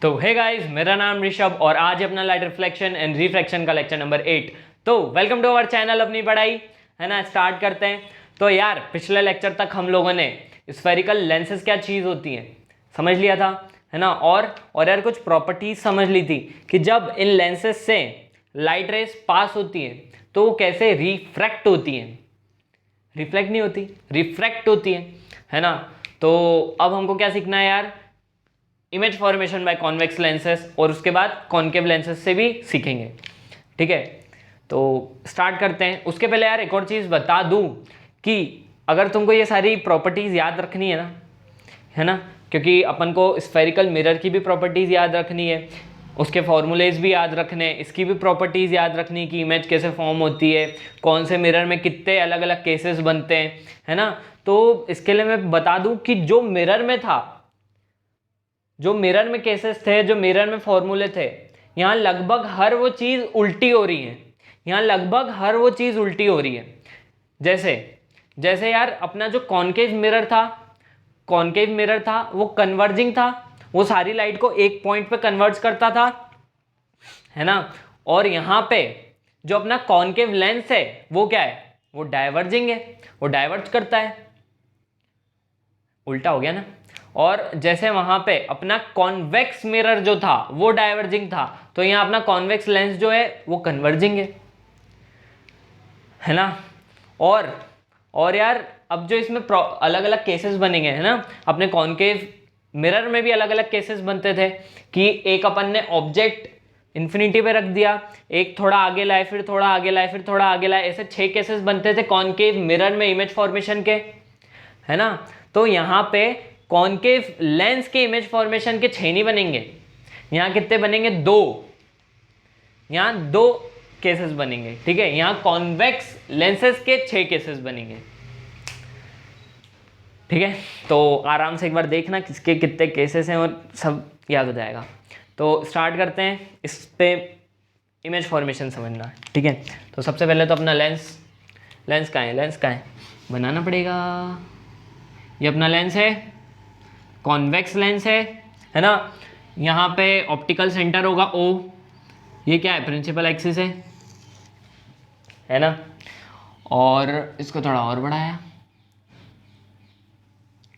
तो hey guys, मेरा नाम ऋषभ और आज अपना लाइट रिफ्लेक्शन एंड रिफ्रैक्शन का लेक्चर नंबर 8। तो वेलकम टू अवर चैनल अपनी पढ़ाई, है ना। स्टार्ट करते हैं। तो यार, पिछले लेक्चर तक हम लोगों ने स्फेरिकल लेंसेज क्या चीज़ होती हैं समझ लिया था, है ना। और यार कुछ प्रॉपर्टीज समझ ली थी कि जब इन लेंसेज से लाइट रेस पास होती हैं तो वो कैसे रिफ्रैक्ट होती हैं। रिफ्लेक्ट नहीं होती, रिफ्रैक्ट होती है ना। तो अब हमको क्या सीखना है यार, image formation by convex lenses, और उसके बाद कॉन्केव लेंसेज से भी सीखेंगे, ठीक है। तो स्टार्ट करते हैं। उसके पहले यार एक और चीज़ बता दूं कि अगर तुमको ये सारी प्रॉपर्टीज़ याद रखनी है ना, क्योंकि अपन को स्फेरिकल मिरर की भी प्रॉपर्टीज़ याद रखनी है, उसके फॉर्मूलेज भी याद रखने, इसकी भी प्रॉपर्टीज़ याद रखनी कि इमेज कैसे फॉर्म होती है, कौन से मिरर में कितने अलग अलग केसेस बनते हैं, है ना। तो इसके लिए मैं बता दूं कि जो मिरर में था, जो मिरर में केसेस थे, जो मिरर में फॉर्मूले थे, यहाँ लगभग हर वो चीज़ उल्टी हो रही है। यहाँ लगभग हर वो चीज़ उल्टी हो रही है। जैसे जैसे यार अपना जो कॉन्केव मिरर था वो कन्वर्जिंग था, वो सारी लाइट को एक पॉइंट पे कन्वर्ज करता था, है ना। और यहाँ पे जो अपना कॉन्केव लेंस है वो क्या है, वो डाइवर्जिंग है, वो डाइवर्ज करता है। उल्टा हो गया ना। और जैसे वहां पे अपना कॉन्वेक्स मिरर जो था वो डाइवर्जिंग था, तो यहाँ अपना कॉन्वेक्स लेंस जो है वो कन्वर्जिंग है ना। और यार अब जो इसमें अलग अलग केसेस बनेंगे, है ना। अपने कॉन्केव मिरर में भी अलग अलग केसेस बनते थे कि एक अपन ने ऑब्जेक्ट इन्फिनिटी पे रख दिया, एक थोड़ा आगे लाए, फिर थोड़ा आगे लाए, फिर थोड़ा आगे लाए, ऐसे 6 केसेस बनते थे कॉन्केव मिरर में इमेज फॉर्मेशन के, है ना। तो यहाँ पे कॉन्केव लेंस के इमेज फॉर्मेशन के 6 नहीं बनेंगे, यहाँ कितने बनेंगे, 2। यहाँ 2 केसेस बनेंगे, ठीक है। यहाँ कॉन्वेक्स लेंसेज के 6 केसेस बनेंगे, ठीक है। तो आराम से एक बार देखना किसके कितने केसेस हैं और सब याद हो जाएगा। तो स्टार्ट करते हैं, इस पे इमेज फॉर्मेशन समझना, ठीक है। तो सबसे पहले तो अपना लेंस कहाँ है, लेंस कहाँ है, बनाना पड़ेगा। ये अपना लेंस है, कॉन्वेक्स लेंस है ना। यहाँ पे ऑप्टिकल सेंटर होगा O, ये क्या है, प्रिंसिपल एक्सिस है ना। और इसको थोड़ा और बढ़ाया,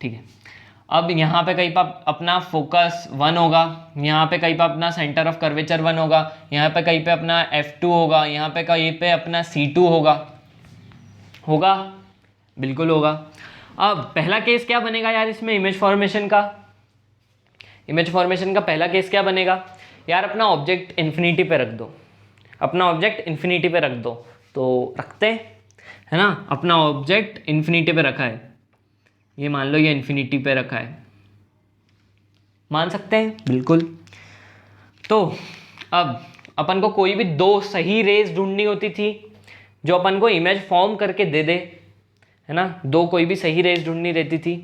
ठीक है। अब यहाँ पे कहीं पर अपना फोकस 1 होगा, यहाँ पे कहीं पर अपना सेंटर ऑफ कर्वेचर 1 होगा, यहाँ पे कहीं पे अपना F2 होगा, यहाँ पे कहीं पे अपना C2 होगा, बिल्कुल होगा। अब पहला केस क्या बनेगा यार इसमें, इमेज फॉर्मेशन का पहला केस क्या बनेगा यार, अपना ऑब्जेक्ट इन्फिनिटी पे रख दो, अपना ऑब्जेक्ट इन्फिनिटी पे रख दो। तो रखते हैं, है ना। अपना ऑब्जेक्ट इन्फिनिटी पे रखा है, ये मान लो ये इन्फिनिटी पे रखा है, मान सकते हैं बिल्कुल। तो अब अपन को कोई भी 2 सही रेज ढूंढनी होती थी जो अपन को इमेज फॉर्म करके दे दे, है ना। 2 कोई भी सही रेज ढूंढनी रहती थी।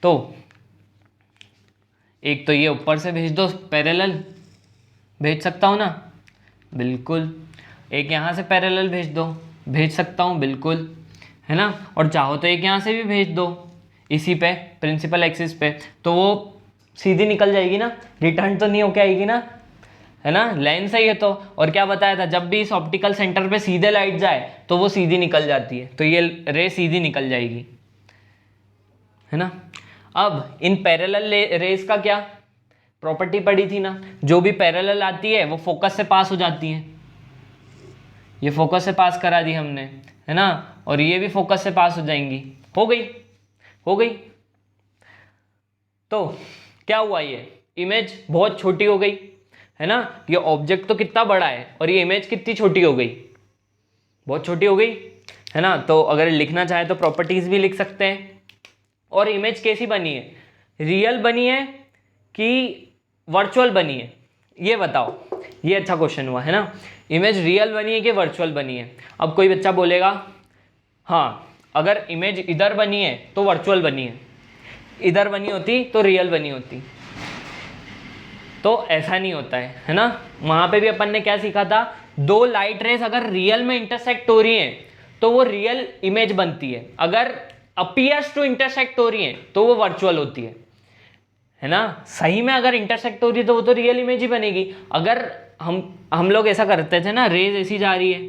तो एक तो ये ऊपर से भेज दो, पैरेलल भेज सकता हूँ ना, बिल्कुल। एक यहाँ से पैरेलल भेज सकता हूँ, बिल्कुल, है ना। और चाहो तो एक यहाँ से भी भेज दो, इसी पे प्रिंसिपल एक्सिस पे, तो वो सीधी निकल जाएगी ना, रिटर्न तो नहीं होके आएगी ना, है ना। लेंस है ये तो, और क्या बताया था, जब भी इस ऑप्टिकल सेंटर पे सीधे लाइट जाए तो वो सीधी निकल जाती है, तो ये रे सीधी निकल जाएगी, है ना। अब इन पैरेलल रेस का क्या प्रॉपर्टी पड़ी थी ना, जो भी पैरेलल आती है वो फोकस से पास हो जाती है, ये फोकस से पास करा दी हमने, है ना। और ये भी फोकस से पास हो जाएंगी, हो गई। तो क्या हुआ, ये इमेज बहुत छोटी हो गई, है ना। ये ऑब्जेक्ट तो कितना बड़ा है और ये इमेज कितनी छोटी हो गई, बहुत छोटी हो गई, है ना। तो अगर लिखना चाहे तो प्रॉपर्टीज भी लिख सकते हैं। और इमेज कैसी बनी है, रियल बनी है कि वर्चुअल बनी है, ये बताओ। ये अच्छा क्वेश्चन हुआ, है ना। इमेज रियल बनी है कि वर्चुअल बनी है। अब कोई बच्चा बोलेगा हाँ, अगर इमेज इधर बनी है तो वर्चुअल बनी है, इधर बनी होती तो रियल बनी होती। तो ऐसा नहीं होता है ना। वहां पे भी अपन ने क्या सीखा था, 2 लाइट रेस अगर रियल में इंटरसेक्ट हो रही हैं तो वो रियल इमेज बनती है, अगर अपीयर्स टू इंटरसेक्ट हो रही हैं तो वो वर्चुअल होती है है ना। सही में अगर इंटरसेक्ट हो रही है तो वो तो रियल इमेज ही बनेगी। अगर हम लोग ऐसा करते थे ना, रेज ऐसी जा रही है,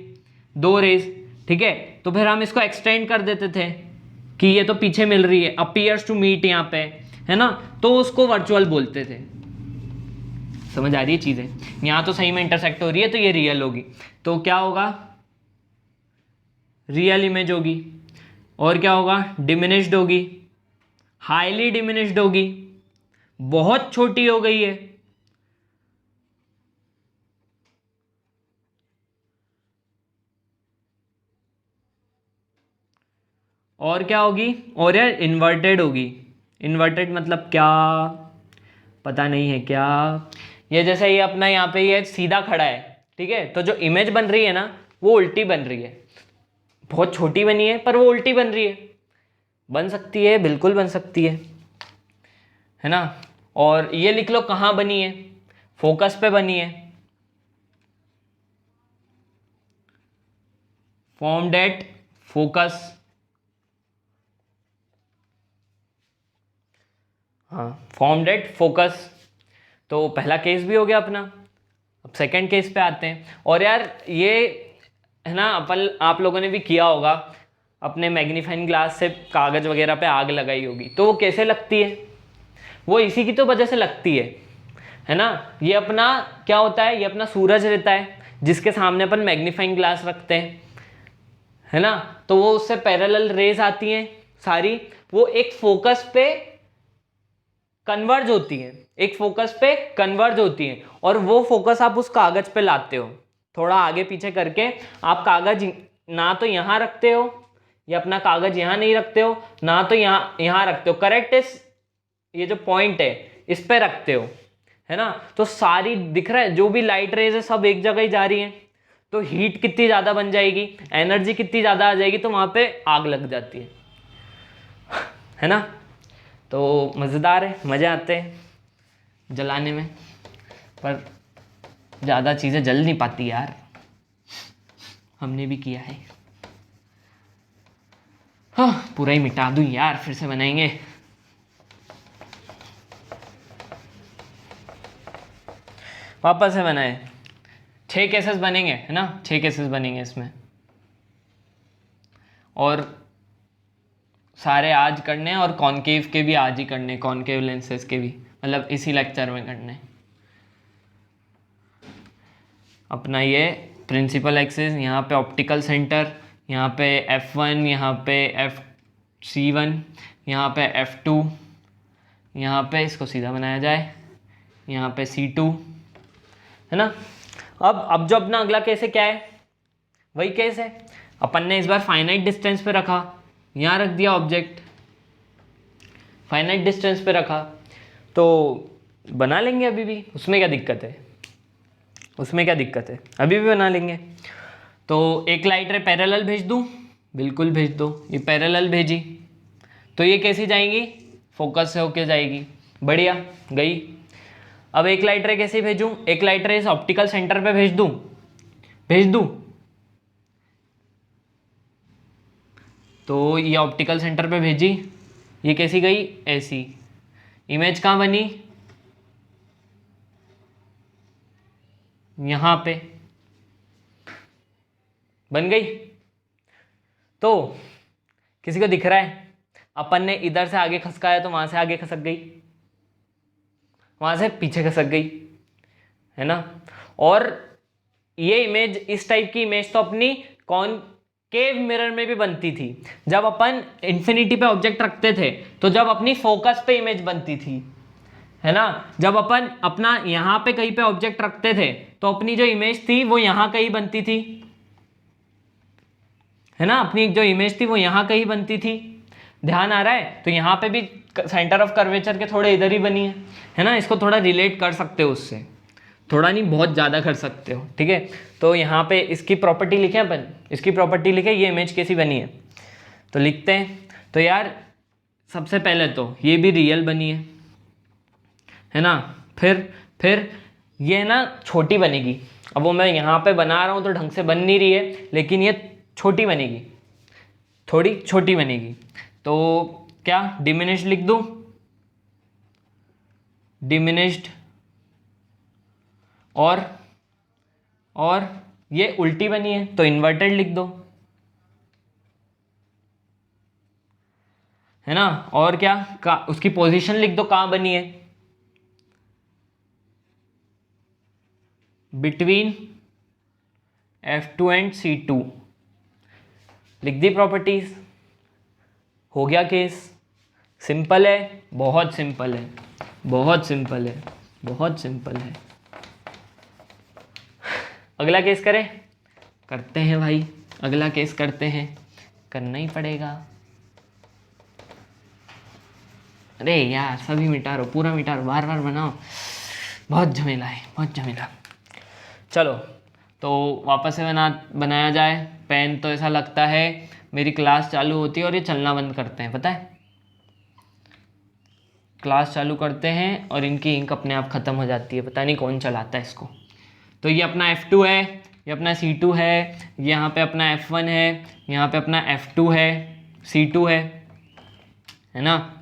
दो रेज, ठीक है, तो फिर हम इसको एक्सटेंड कर देते थे कि ये तो पीछे मिल रही है, अपीयर्स टू मीट यहाँ पे, है ना, तो उसको वर्चुअल बोलते थे। समझ आ रही है चीजें। यहाँ तो सही में इंटरसेक्ट हो रही है तो ये रियल होगी, तो क्या होगा, रियल इमेज होगी। और क्या होगा, डिमिनिश्ड होगी, हाईली डिमिनिश्ड होगी, बहुत छोटी हो गई है। और क्या होगी, और यार इन्वर्टेड होगी। इन्वर्टेड मतलब क्या, पता नहीं है क्या। ये जैसे ये अपना यहाँ पे ये सीधा खड़ा है, ठीक है, तो जो इमेज बन रही है ना वो उल्टी बन रही है। बहुत छोटी बनी है पर वो उल्टी बन रही है। बन सकती है, बिल्कुल बन सकती है ना। और ये लिख लो कहाँ बनी है, फोकस पे बनी है, फॉर्म्ड एट फोकस। हाँ, फॉर्म्ड एट फोकस। तो पहला केस भी हो गया अपना। अब सेकंड केस पे आते हैं। और यार ये है ना, आप लोगों ने भी किया होगा, अपने मैग्नीफाइंग ग्लास से कागज वगैरह पे आग लगाई होगी, तो वो कैसे लगती है, वो इसी की तो वजह से लगती है ना। ये अपना क्या होता है, ये अपना सूरज रहता है जिसके सामने अपन मैग्नीफाइंग ग्लास रखते हैं, है ना, तो वो उससे पैरेलल रेज आती हैं सारी, वो एक फोकस पे कन्वर्ज होती है, एक फोकस पे कन्वर्ज होती है, और वो फोकस आप उस कागज पे लाते हो, थोड़ा आगे पीछे करके आप कागज ना तो यहाँ रखते हो, या अपना कागज यहाँ नहीं रखते हो, ना तो यहाँ रखते हो, करेक्ट, इस ये जो पॉइंट है इस पे रखते हो, है ना। तो सारी दिख रहा है जो भी लाइट रेज है सब एक जगह ही जा रही है, तो हीट कितनी ज्यादा बन जाएगी, एनर्जी कितनी ज्यादा आ जाएगी, तो वहां पे आग लग जाती है ना। तो मजेदार है, मजे आते हैं जलाने में, पर ज्यादा चीजें जल नहीं पाती यार, हमने भी किया है। हाँ, पूरा ही मिटा दूं यार, फिर से बनाएंगे। वापस से बनाए, 6 केसेस बनेंगे, है ना, 6 केसेस बनेंगे इसमें, और सारे आज करने हैं, और कॉनकेव के भी आज ही करने, कॉनकेव लेंसेज के भी, मतलब इसी लेक्चर में करने। अपना ये प्रिंसिपल एक्सिस, यहाँ पे ऑप्टिकल सेंटर, यहाँ पे F1, यहाँ पे FC1, यहाँ पे F2, यहाँ पे इसको सीधा बनाया जाए, यहाँ पे C2, है ना। अब जो अपना अगला केस है क्या है, वही केस है, अपन ने इस बार फाइनाइट डिस्टेंस पे रखा, यहाँ रख दिया ऑब्जेक्ट, फाइनाइट डिस्टेंस पे रखा, तो बना लेंगे अभी भी, उसमें क्या दिक्कत है, उसमें क्या दिक्कत है, अभी भी बना लेंगे। तो एक लाइट रे पैरेलल भेज दूँ, बिल्कुल भेज दो, ये पैरेलल भेजी, तो ये कैसी जाएंगी, फोकस से होके जाएगी, बढ़िया गई। अब एक लाइट रे कैसे भेजूँ, एक लाइट रे इस ऑप्टिकल सेंटर पे भेज दूँ, तो ये ऑप्टिकल सेंटर पे भेजी, ये कैसी गई, ऐसी। इमेज कहाँ बनी, यहाँ पे बन गई। तो किसी को दिख रहा है, अपन ने इधर से आगे खसकाया तो वहां से आगे खसक गई, वहां से पीछे खसक गई, है ना। और ये इमेज, इस टाइप की इमेज तो अपनी कॉनकेव मिरर में भी बनती थी, जब अपन इन्फिनिटी पे ऑब्जेक्ट रखते थे तो जब अपनी फोकस पे इमेज बनती थी, है ना। जब अपन अपना यहाँ पे कहीं पे ऑब्जेक्ट रखते थे तो अपनी जो इमेज थी वो यहाँ कहीं बनती थी, है ना, अपनी जो इमेज थी वो यहाँ कहीं बनती थी, ध्यान आ रहा है। तो यहाँ पे भी सेंटर ऑफ कर्वेचर के थोड़े इधर ही बनी है ना, इसको थोड़ा रिलेट कर सकते हो उससे, थोड़ा नहीं बहुत ज़्यादा कर सकते हो, ठीक है। तो यहाँ पे इसकी प्रॉपर्टी लिखे अपन, इसकी प्रॉपर्टी लिखे, ये इमेज कैसी बनी है, तो लिखते हैं। तो यार सबसे पहले तो ये भी रियल बनी है ना, फिर ये ना छोटी बनेगी, अब वो मैं यहाँ पे बना रहा हूँ तो ढंग से बन नहीं रही है, लेकिन ये छोटी बनेगी, थोड़ी छोटी बनेगी, तो क्या डिमिनिश लिख दूँ, डिमिनिश्ड, और ये उल्टी बनी है तो इन्वर्टेड लिख दो, है ना। और क्या उसकी पोजीशन लिख दो, कहां बनी है, बिटवीन F2 एंड C2, लिख दी प्रॉपर्टीज, हो गया केस। सिंपल है, बहुत सिंपल है, बहुत सिंपल है, बहुत सिंपल है। अगला केस करें, करते हैं भाई, अगला केस करते हैं, करना ही पड़ेगा। अरे यार सभी मिटा रो, पूरा मिटा रो, बार बार बनाओ, बहुत झमेला है, बहुत झमेला। चलो तो वापस से बनाया जाए। पेन तो ऐसा लगता है मेरी क्लास चालू होती है और ये चलना बंद करते हैं, पता है, क्लास चालू करते हैं और इनकी इंक अपने आप ख़त्म हो जाती है, पता नहीं कौन चलाता है इसको। तो ये अपना F2 है, ये अपना C2 है, यहाँ पे अपना F1 है, यहाँ पे अपना F2 है, C2 है ना।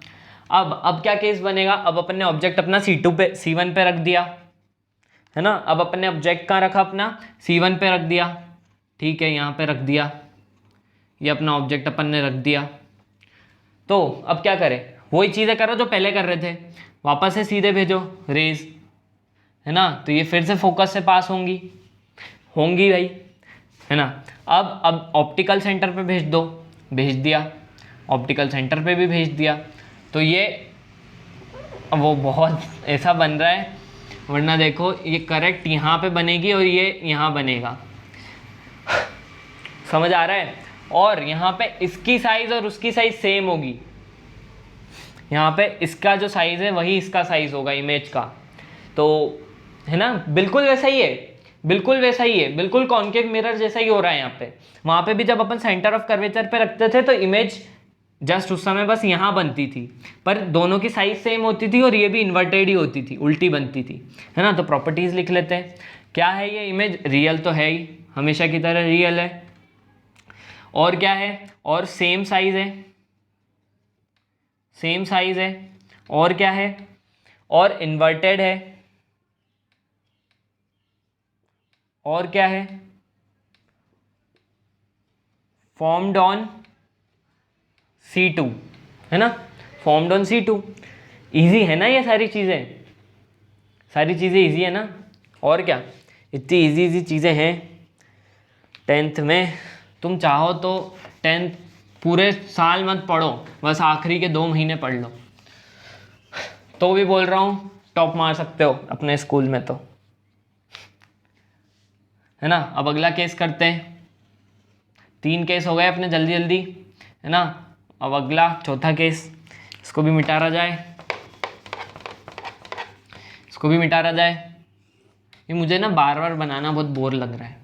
अब क्या केस बनेगा, अब अपन ने ऑब्जेक्ट अपना C2 पे C1 पे रख दिया, है ना। अब अपन ने ऑब्जेक्ट कहाँ रखा, अपना C1 पे रख दिया, ठीक है, यहाँ पे रख दिया, ये अपना ऑब्जेक्ट अपन ने रख दिया। तो अब क्या करें, वही चीज़ें करो जो पहले कर रहे थे, वापस से सीधे भेजो रेज, है ना। तो ये फिर से फोकस से पास होंगी भाई, है ना। अब ऑप्टिकल सेंटर पे भेज दो, भेज दिया, ऑप्टिकल सेंटर पे भी भेज दिया। तो ये वो बहुत ऐसा बन रहा है, वरना देखो ये करेक्ट यहाँ पे बनेगी और ये यहाँ बनेगा, समझ आ रहा है। और यहाँ पे इसकी साइज और उसकी साइज सेम होगी, यहाँ पे इसका जो साइज है वही इसका साइज होगा इमेज का, तो है ना, बिल्कुल वैसा ही है, बिल्कुल वैसा ही है, बिल्कुल कॉन्केव मिरर जैसा ही हो रहा है यहाँ पे। वहाँ पे भी जब अपन सेंटर ऑफ कर्वेचर पे रखते थे तो इमेज जस्ट उस समय बस यहाँ बनती थी, पर दोनों की साइज सेम होती थी और ये भी इन्वर्टेड ही होती थी, उल्टी बनती थी, है ना। तो प्रॉपर्टीज लिख लेते हैं। क्या है ये इमेज, रियल तो है ही, हमेशा की तरह रियल है। और क्या है, और सेम साइज है, सेम साइज है। और क्या है, और इन्वर्टेड है। और क्या है, फॉर्म्ड ऑन C2, है ना, फॉर्म्ड ऑन C2। इजी है ना ये सारी चीज़ें, सारी चीज़ें इजी है ना। और क्या, इतनी इजी इजी चीज़ें हैं 10th में। तुम चाहो तो 10th पूरे साल मत पढ़ो, बस आखिरी के 2 महीने पढ़ लो, तो भी बोल रहा हूँ टॉप मार सकते हो अपने स्कूल में, तो है ना। अब अगला केस करते हैं, 3 केस हो गए अपने जल्दी जल्दी, है ना। अब अगला चौथा केस, इसको भी मिटारा जाए, इसको भी मिटारा जाए। ये मुझे ना बार बार बनाना बहुत बोर लग रहा है,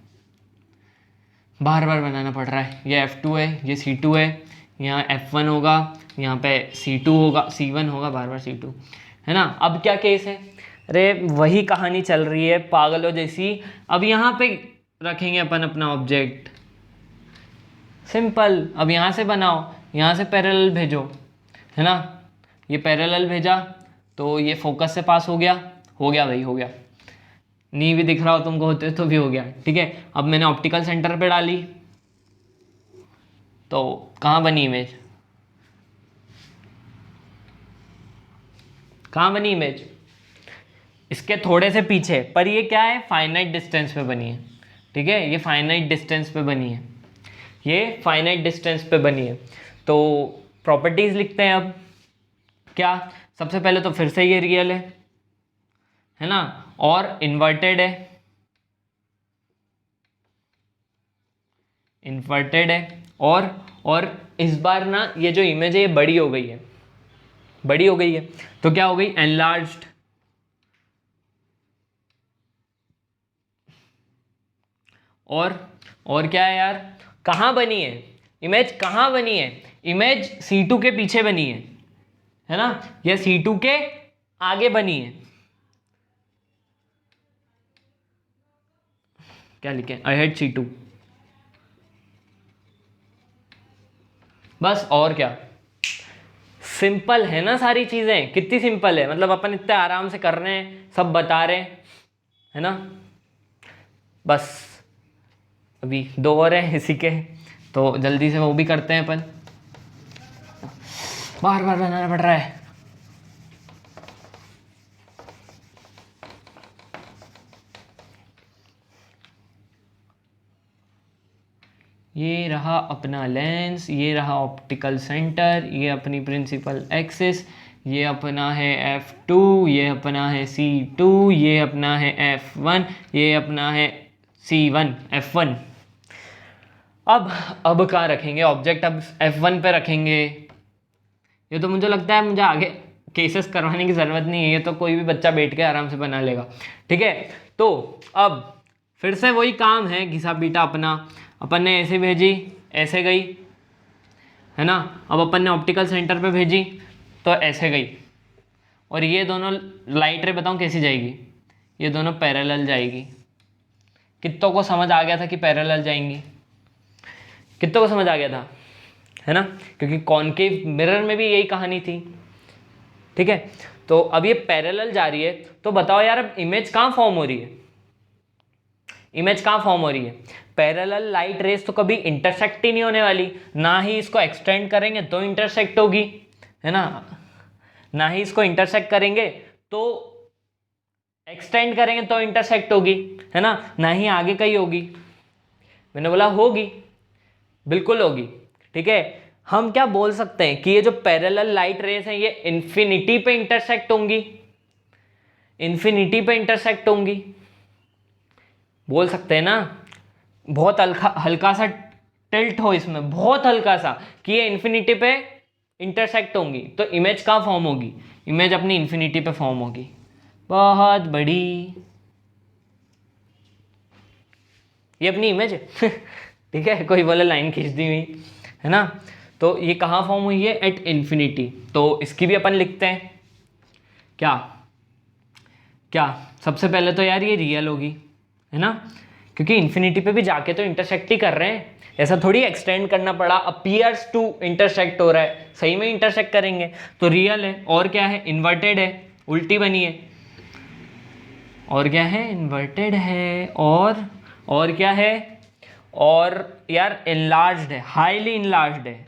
बार बार बनाना पड़ रहा है। ये F2 है, ये C2 है, यहाँ F1 होगा, यहाँ पे C2 होगा, C1 होगा, बार बार C2, है ना। अब क्या केस है, अरे वही कहानी चल रही है पागलों जैसी। अब यहाँ पे रखेंगे अपन अपना ऑब्जेक्ट, सिंपल। अब यहाँ से बनाओ, यहाँ से पैरेलल भेजो, है ना। ये पैरेलल भेजा तो ये फोकस से पास हो गया, हो गया भाई, हो गया। नहीं भी दिख रहा हो तुमको होते तो भी हो गया, ठीक है। अब मैंने ऑप्टिकल सेंटर पे डाली तो कहाँ बनी इमेज, कहाँ बनी इमेज, इसके थोड़े से पीछे, पर ये क्या है, फाइनाइट डिस्टेंस पे बनी है, ठीक है। ये फाइनाइट डिस्टेंस पे बनी है, ये फाइनाइट डिस्टेंस पे बनी है। तो प्रॉपर्टीज लिखते हैं अब। क्या, सबसे पहले तो फिर से ये रियल है ना, और इन्वर्टेड है, इन्वर्टेड है। और इस बार ना ये जो इमेज है ये बड़ी हो गई है, बड़ी हो गई है, तो क्या हो गई, एनलार्ज्ड। और क्या है यार, कहाँ बनी है इमेज, कहाँ बनी है इमेज, C2 के पीछे बनी है ना, या C2 के आगे बनी है। क्या लिखे, अहेड C2, बस। और क्या, सिंपल है ना सारी चीज़ें, कितनी सिंपल है, मतलब अपन इतने आराम से कर रहे हैं, सब बता रहे हैं, है ना। बस अभी 2 और हैं इसी के, तो जल्दी से वो भी करते हैं अपन, बार बार बनाना पड़ रहा है। ये रहा अपना लेंस, ये रहा ऑप्टिकल सेंटर, ये अपनी प्रिंसिपल एक्सिस, ये अपना है F2, ये अपना है C2, ये अपना है F1, ये अपना है C1 F1। अब कहाँ रखेंगे ऑब्जेक्ट, अब F1 पे रखेंगे। ये तो मुझे लगता है मुझे आगे केसेस करवाने की ज़रूरत नहीं है, ये तो कोई भी बच्चा बैठ के आराम से बना लेगा, ठीक है। तो अब फिर से वही काम है, घिसा पीटा अपना, अपन ने ऐसे भेजी, ऐसे गई, है ना। अब अपन ने ऑप्टिकल सेंटर पे भेजी तो ऐसे गई, और ये दोनों लाइट रे बताऊँ कैसी जाएगी, ये दोनों पैरेलल जाएगी। कितनों को समझ आ गया था कि पैरेलल जाएंगी, कितनों को समझ आ गया था, है ना, क्योंकि कॉनकेव मिरर में भी यही कहानी थी, ठीक है। तो अब ये पैरेलल जा रही है, तो बताओ यार अब इमेज कहाँ फॉर्म हो रही है, इमेज कहाँ फॉर्म हो रही है। पैरेलल लाइट रेस तो कभी इंटरसेक्ट ही नहीं होने वाली, ना ही इसको एक्सटेंड करेंगे तो इंटरसेक्ट होगी, है ना, ना ही इसको इंटरसेक्ट करेंगे तो एक्सटेंड करेंगे तो इंटरसेक्ट होगी, है ना, ना ही आगे कहीं होगी। मैंने बोला होगी, बिल्कुल होगी, ठीक है। हम क्या बोल सकते हैं कि ये जो पैरेलल लाइट रेस हैं ये इन्फिनिटी पे इंटरसेक्ट होंगी, इन्फिनिटी पे इंटरसेक्ट होंगी, बोल सकते हैं ना। बहुत हल्का सा टिल्ट हो इसमें, बहुत हल्का सा, कि ये इन्फिनिटी पे इंटरसेक्ट होंगी, तो इमेज कहाँ फॉर्म होगी, इमेज अपनी इन्फिनिटी पे फॉर्म होगी। बहुत बड़ी, ये अपनी इमेज है ठीक है, कोई बोले लाइन खींच दी हुई, है ना। तो ये कहाँ फॉर्म हुई है, एट इन्फिनिटी। तो इसकी भी अपन लिखते हैं, क्या क्या सबसे पहले तो यार ये रियल होगी, है ना, क्योंकि इन्फिनिटी पे भी जाके तो इंटरसेक्ट ही कर रहे हैं, ऐसा थोड़ी एक्सटेंड करना पड़ा, अपीयर्स टू इंटरसेक्ट हो रहा है, सही में इंटरसेक्ट करेंगे तो रियल है। और क्या है, इन्वर्टेड है, उल्टी बनी है, और क्या है, इन्वर्टेड है, और क्या है, और यार इनलार्ज्ड है, हाईली इनलार्ज्ड है,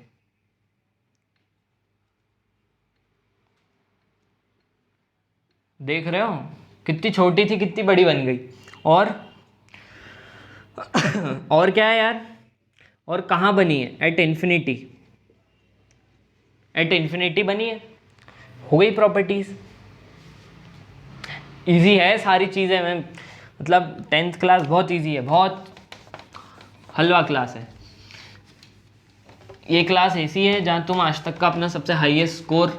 देख रहे हो कितनी छोटी थी कितनी बड़ी बन गई। और क्या है यार, और कहाँ बनी है, एट इन्फिनिटी, एट इन्फिनिटी बनी है, हो गई प्रॉपर्टीज। इजी है सारी चीज़ें, मैं मतलब 10th क्लास बहुत इजी है, बहुत हलवा क्लास है। ये क्लास ऐसी है जहाँ तुम आज तक का अपना सबसे हाईएस्ट स्कोर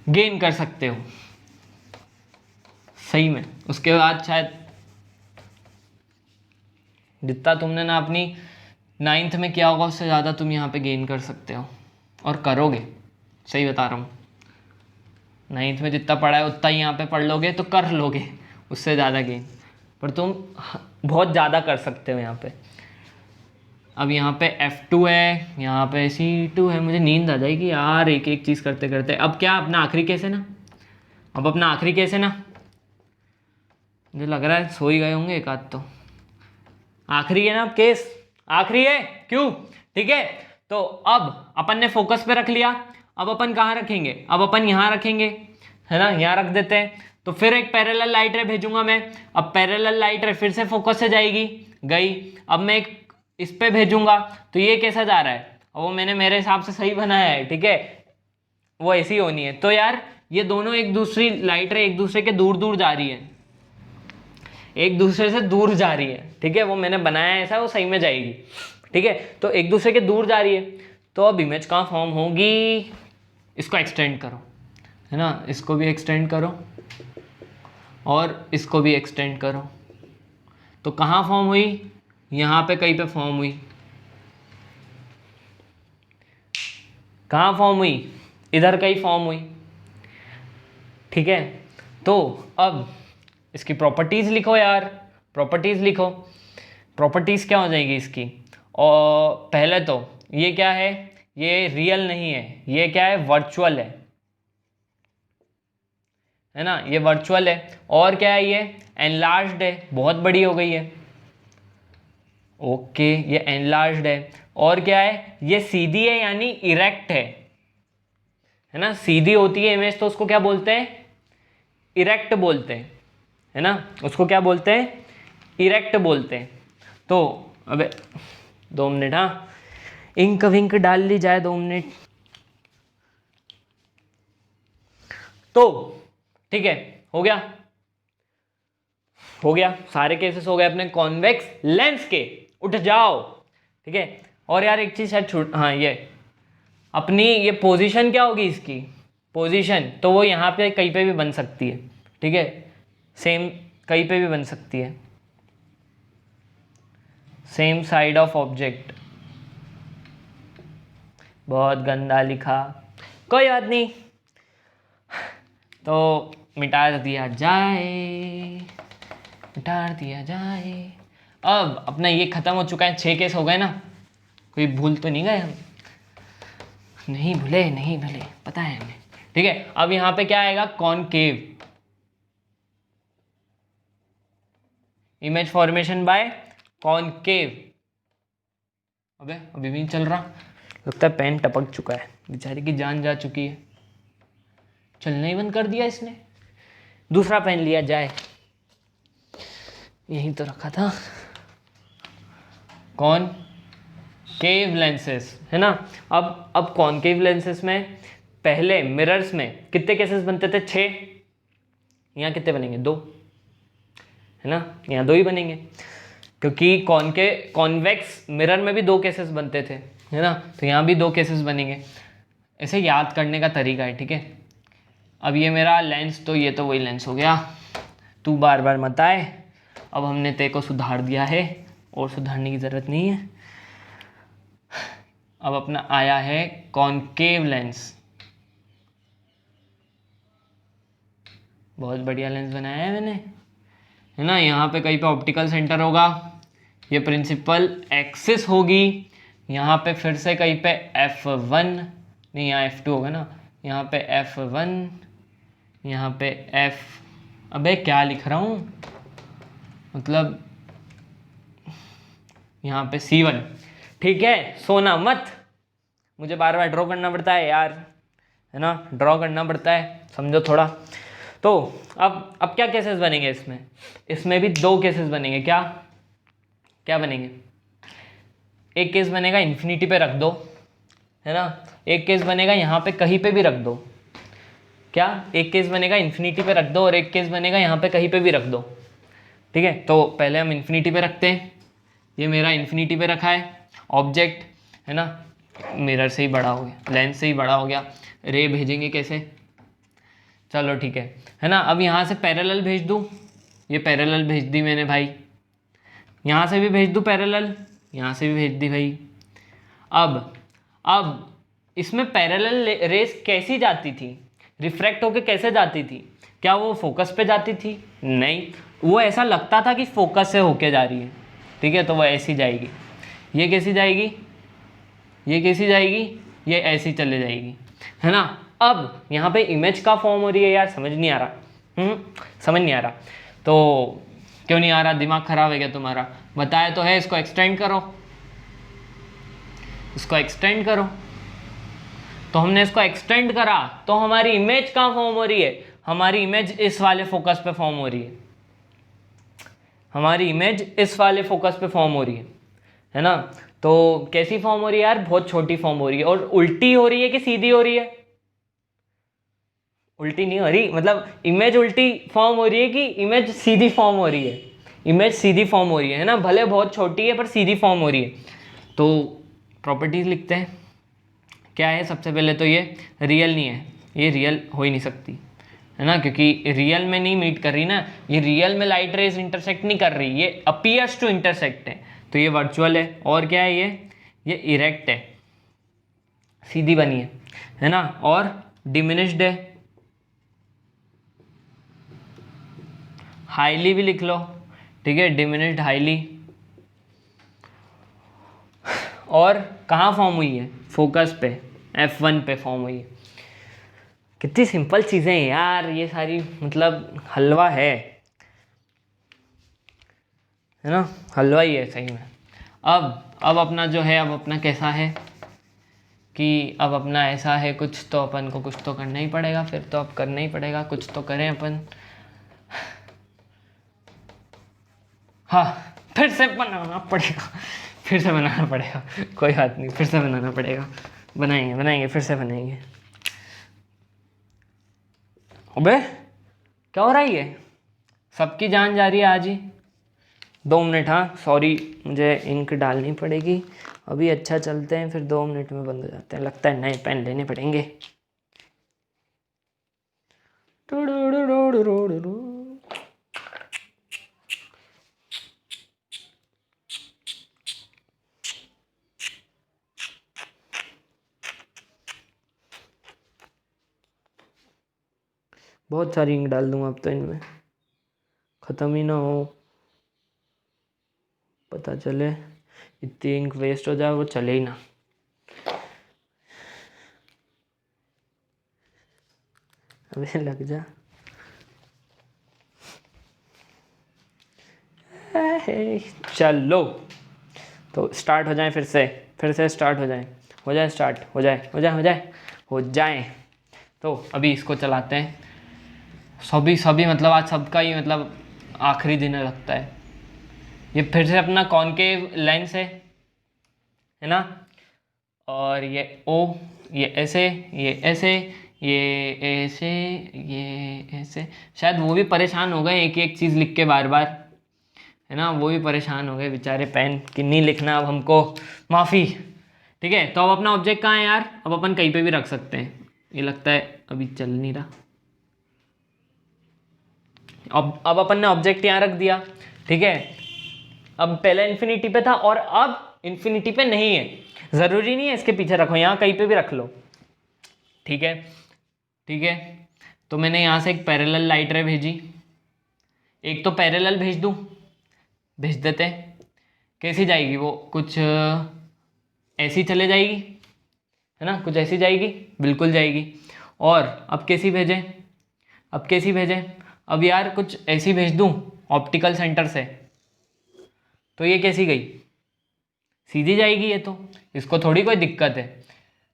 गेन कर सकते हो, सही में। उसके बाद शायद जितना तुमने ना अपनी 9th में किया होगा उससे ज़्यादा तुम यहाँ पे गेन कर सकते हो, और करोगे, सही बता रहा हूँ। 9th में जितना पढ़ा है उतना ही यहाँ पे पढ़ लोगे तो कर लोगे उससे ज़्यादा गेन, पर तुम बहुत ज़्यादा कर सकते हो यहाँ पे। अब यहाँ पे F2 है, यहाँ पे C2 है, मुझे नींद आ जाएगी यार एक एक चीज़ करते करते। अब क्या अपना आखिरी केस है ना, अब अपना आखिरी केस है ना, मुझे लग रहा है सो ही गए होंगे एक आध तो। आखिरी है ना अब केस, आखिरी है क्यों, ठीक है। तो अब अपन ने फोकस पे रख लिया, अब अपन कहाँ रखेंगे, अब अपन यहाँ रखेंगे, है ना, यहाँ रख देते हैं। तो फिर एक पैरेलल लाइट रे भेजूंगा मैं, अब पैरेलल लाइट रे फिर से फोकस से जाएगी, गई। अब मैं एक इस पे भेजूंगा तो ये कैसा जा रहा है, वो मैंने मेरे हिसाब से सही बनाया है, ठीक है, वो ऐसी होनी है। तो यार ये दोनों एक दूसरी लाइट रे एक दूसरे के दूर दूर जा रही है, एक दूसरे से दूर जा रही है, ठीक है, वो मैंने बनाया है ऐसा, वो सही में जाएगी, ठीक है। तो एक दूसरे के दूर जा रही है, तो अब इमेज कहाँ फॉर्म होगी, इसको एक्सटेंड करो, है ना, इसको भी एक्सटेंड करो और इसको भी एक्सटेंड करो, तो कहाँ फॉर्म हुई, यहाँ पे कहीं पे फॉर्म हुई, कहाँ फॉर्म हुई, इधर कहीं फॉर्म हुई, ठीक है। तो अब इसकी प्रॉपर्टीज़ लिखो यार, प्रॉपर्टीज़ लिखो, प्रॉपर्टीज़ क्या हो जाएगी इसकी। और पहले तो ये क्या है, ये रियल नहीं है, ये क्या है, वर्चुअल है, है ना, ये वर्चुअल है। और क्या है, ये एनलार्ज्ड है, बहुत बड़ी हो गई है। ओके, ये एनलार्ज्ड है। और क्या है, ये सीधी है यानी इरेक्ट है ना, सीधी होती है इमेज तो उसको क्या बोलते हैं, इरेक्ट बोलते हैं, है ना, उसको क्या बोलते हैं, इरेक्ट बोलते हैं। तो अबे 2 मिनट, हाँ, इंक विंक डाल ली जाए, 2 मिनट। तो ठीक है, हो गया, हो गया, सारे केसेस हो गए अपने कॉन्वेक्स लेंस के। उठ जाओ, ठीक है। और यार एक चीज शायद छूट, हाँ, ये अपनी ये पोजीशन क्या होगी इसकी, पोजीशन तो वो यहाँ पे कहीं पे भी बन सकती है, ठीक है, सेम कहीं पे भी बन सकती है, सेम साइड ऑफ ऑब्जेक्ट। बहुत गंदा लिखा, कोई बात नहीं, तो मिटा दिया जाए, मिटा दिया जाए। अब अपना ये खत्म हो चुका है, 6 केस हो गए ना, कोई भूल तो नहीं गए हम, नहीं भूले, नहीं भूले, पता है हमें, ठीक है। अब यहाँ पे क्या आएगा, concave, image formation by concave. अबे अभी भी नहीं चल रहा, लगता है पेन टपक चुका है, बेचारे की जान जा चुकी है, चलना ही बंद कर दिया इसने। दूसरा पेन लिया जाए, यहीं तो रखा था। कॉनकेव लेंसेस, है ना। अब कॉनकेव लेंसेस में पहले मिरर्स में कितने केसेस बनते थे, 6। यहाँ कितने बनेंगे, 2, है ना, यहाँ 2 ही बनेंगे, क्योंकि कॉन्वेक्स मिरर में भी 2 केसेस बनते थे, है ना, तो यहाँ भी 2 केसेस बनेंगे। ऐसे याद करने का तरीका है, ठीक है। अब ये मेरा लेंस, तो ये तो वही लेंस हो गया, तू बार बार मत आए, अब हमने तेरे को सुधार दिया है और सुधारने की ज़रूरत नहीं है। अब अपना आया है कॉनकेव लेंस, बहुत बढ़िया लेंस बनाया है मैंने, है ना। यहाँ पे कहीं पे ऑप्टिकल सेंटर होगा, ये प्रिंसिपल एक्सिस होगी, यहाँ पे फिर से कहीं पे F1, नहीं यहाँ F2 होगा ना, यहाँ पे F1, यहाँ पे F, अबे क्या लिख रहा हूँ, मतलब यहाँ पे C1, ठीक है। सोना मत, मुझे बार बार ड्रॉ करना पड़ता है यार, है ना, ड्रॉ करना पड़ता है, समझो थोड़ा। तो अब क्या केसेस बनेंगे इसमें, इसमें भी 2 केसेस बनेंगे, क्या क्या बनेंगे, एक केस बनेगा इन्फिनिटी पे रख दो, है ना, एक केस बनेगा यहाँ पे कहीं पे भी रख दो, क्या, एक केस बनेगा इन्फिनिटी पे रख दो और एक केस बनेगा यहाँ पे कहीं पे भी रख दो, ठीक है। तो पहले हम इन्फिनिटी पे रखते हैं, ये मेरा इन्फिनिटी पे रखा है ऑब्जेक्ट, है ना, मिरर से ही बड़ा हो गया, लेंस से ही बड़ा हो गया, रे भेजेंगे कैसे, चलो ठीक है ना। अब यहाँ से पैरेलल भेज दूँ, ये पैरेलल भेज दी मैंने भाई, यहाँ से भी भेज दूँ पैरेलल, यहाँ से भी भेज दी भाई। अब इसमें पैरेलल रेस कैसी जाती थी, रिफ्रैक्ट होके कैसे जाती थी, क्या वो फोकस पे जाती थी, नहीं, वो ऐसा लगता था कि फोकस से होके जा रही है, ठीक है, तो वो ऐसी जाएगी, ये कैसी जाएगी, ये कैसी जाएगी, ये ऐसी चले जाएगी, है ना। अब यहाँ पे इमेज का फॉर्म हो रही है यार, समझ नहीं आ रहा, समझ नहीं आ रहा, तो क्यों नहीं आ रहा, दिमाग खराब है क्या तुम्हारा, बताया तो है, इसको एक्सटेंड करो, इसको एक्सटेंड करो। तो हमने इसको एक्सटेंड करा तो हमारी इमेज कहाँ फॉर्म हो रही है, हमारी इमेज इस वाले फोकस पे फॉर्म हो रही है, हमारी इमेज इस वाले फोकस पे फॉर्म हो रही है ना। तो कैसी फॉर्म हो रही है यार, बहुत छोटी फॉर्म हो रही है, और उल्टी हो रही है कि सीधी हो रही है, उल्टी नहीं हो रही, मतलब इमेज उल्टी फॉर्म हो रही है कि इमेज सीधी फॉर्म हो रही है, इमेज सीधी फॉर्म हो रही है ना, भले बहुत छोटी है पर सीधी फॉर्म हो रही है। तो प्रॉपर्टीज लिखते हैं, क्या है, सबसे पहले तो ये रियल नहीं है, ये रियल हो ही नहीं सकती, है ना, क्योंकि रियल में नहीं मीट कर रही ना, ये रियल में लाइट रेज इंटरसेक्ट नहीं कर रही, ये अपीयर्स टू इंटरसेक्ट है, तो ये वर्चुअल है। और क्या है, ये इरेक्ट है, सीधी बनी है ना, और डिमिनिश्ड है, हाईली भी लिख लो, ठीक है, डिमिनिश्ड हाईली, और कहाँ फॉर्म हुई है, फोकस पे F1 पे फॉर्म हुई है। कितनी सिंपल चीज़ें हैं यार ये सारी, मतलब हलवा है ना, हलवा ही है सही में। अब अपना जो है, अब अपना कैसा है कि अब अपना ऐसा है कुछ, तो अपन को कुछ तो करना ही पड़ेगा, फिर तो अब करना ही पड़ेगा, कुछ तो करें अपन। हाँ, फिर से बनाना पड़ेगा, फिर से बनाना पड़ेगा, कोई बात नहीं, फिर से बनाना पड़ेगा, बनाएंगे बनाएंगे, फिर से बनाएंगे। अबे क्या हो रहा है ये, सबकी जान जा रही है आज ही। 2 मिनट, हाँ सॉरी, मुझे इंक डालनी पड़ेगी अभी। अच्छा चलते हैं, फिर 2 मिनट में बंद हो जाते हैं। लगता है नए पेन लेने पड़ेंगे। बहुत सारी इंक डाल दूंगा अब तो, इनमें ख़त्म ही ना हो, पता चले इतनी इंक वेस्ट हो जाए, वो चले ही ना। अबे लग जा। चलो तो स्टार्ट हो जाए, फिर से स्टार्ट हो जाए, स्टार्ट हो जाए। तो अभी इसको चलाते हैं। सभी मतलब आज सबका ही मतलब आखिरी दिन है लगता है। ये फिर से अपना कॉनकेव लेंस है ना, और ये ओ, ये ऐसे, ये ऐसे, ये ऐसे, ये ऐसे। शायद वो भी परेशान हो गए एक एक चीज़ लिख के बार बार, है ना, वो भी परेशान हो गए बेचारे, पेन कि नहीं लिखना अब हमको, माफ़ी। ठीक है, तो अब अपना ऑब्जेक्ट कहाँ है यार, अब अपन कहीं पे भी रख सकते हैं। ये लगता है अभी चल नहीं रहा। अब अपन ने ऑब्जेक्ट यहाँ रख दिया, ठीक है। अब पहले इन्फिनिटी पे था और अब इन्फिनिटी पे नहीं है, ज़रूरी नहीं है इसके पीछे रखो, यहाँ कहीं पे भी रख लो, ठीक है। ठीक है, तो मैंने यहाँ से एक पैरेलल लाइट रे भेजी, एक तो पैरेलल भेज दूँ, भेज देते हैं। कैसी जाएगी वो, कुछ ऐसी चले जाएगी, है ना, कुछ ऐसी जाएगी, बिल्कुल जाएगी। और अब कैसी भेजें, अब यार कुछ ऐसी भेज दूँ ऑप्टिकल सेंटर से, तो ये कैसी गई, सीधी जाएगी ये तो, इसको थोड़ी कोई दिक्कत है।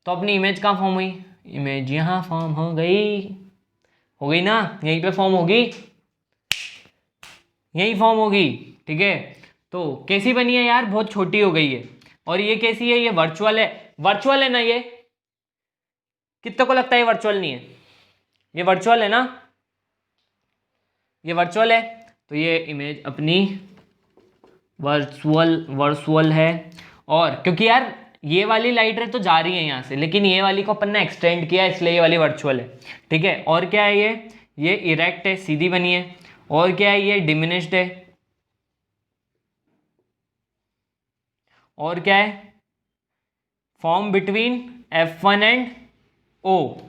तो अपनी इमेज कहाँ फॉर्म हुई, इमेज यहाँ फॉर्म हो गई ना, यहीं पे फॉर्म होगी, यही फॉर्म होगी, ठीक है। तो कैसी बनी है यार, बहुत छोटी हो गई है। और ये कैसी है, ये वर्चुअल है ना, ये कितने को लगता है ये वर्चुअल नहीं है, ये वर्चुअल है ना, ये वर्चुअल है। तो ये इमेज अपनी वर्चुअल है। और क्योंकि यार ये वाली लाइट रे तो जा रही है यहाँ से, लेकिन ये वाली को अपन ने एक्सटेंड किया, इसलिए ये वाली वर्चुअल है, ठीक है। और क्या है, ये इरेक्ट है, सीधी बनी है। और क्या है, ये डिमिनिश्ड है। और क्या है, form between F1 and O,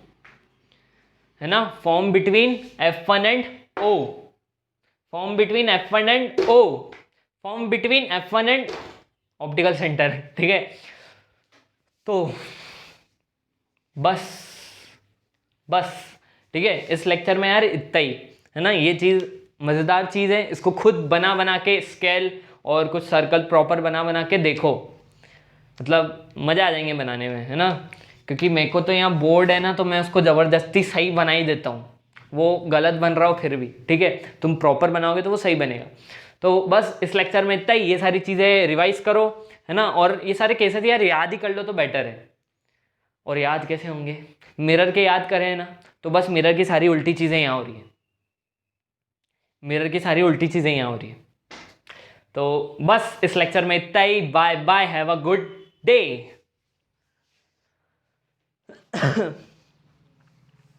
है ना, form between F1 and O, form between F1 and O, form between F1 and optical centre, ठीक है। तो बस ठीक है, इस लेक्चर में यार इतना ही, है ना। ये चीज़ मज़ेदार चीज़ है, इसको खुद बना के स्केल और कुछ सर्कल प्रॉपर बना के देखो, मतलब मज़ा आ जाएंगे बनाने में, है ना। क्योंकि मेरे को तो यहाँ बोर्ड है ना, तो मैं उसको ज़बरदस्ती सही बना ही देता हूँ, वो गलत बन रहा हो फिर भी, ठीक है। तुम प्रॉपर बनाओगे तो वो सही बनेगा। तो बस इस लेक्चर में इतना ही, ये सारी चीज़ें रिवाइज करो, है ना। और ये सारे केसेस यार याद ही कर लो तो बेटर है। और याद कैसे होंगे, मिरर के याद करें ना, तो बस मिरर की सारी उल्टी चीज़ें यहाँ हो रही है, तो बस इस लेक्चर में इतना ही। Bye bye, have a good day.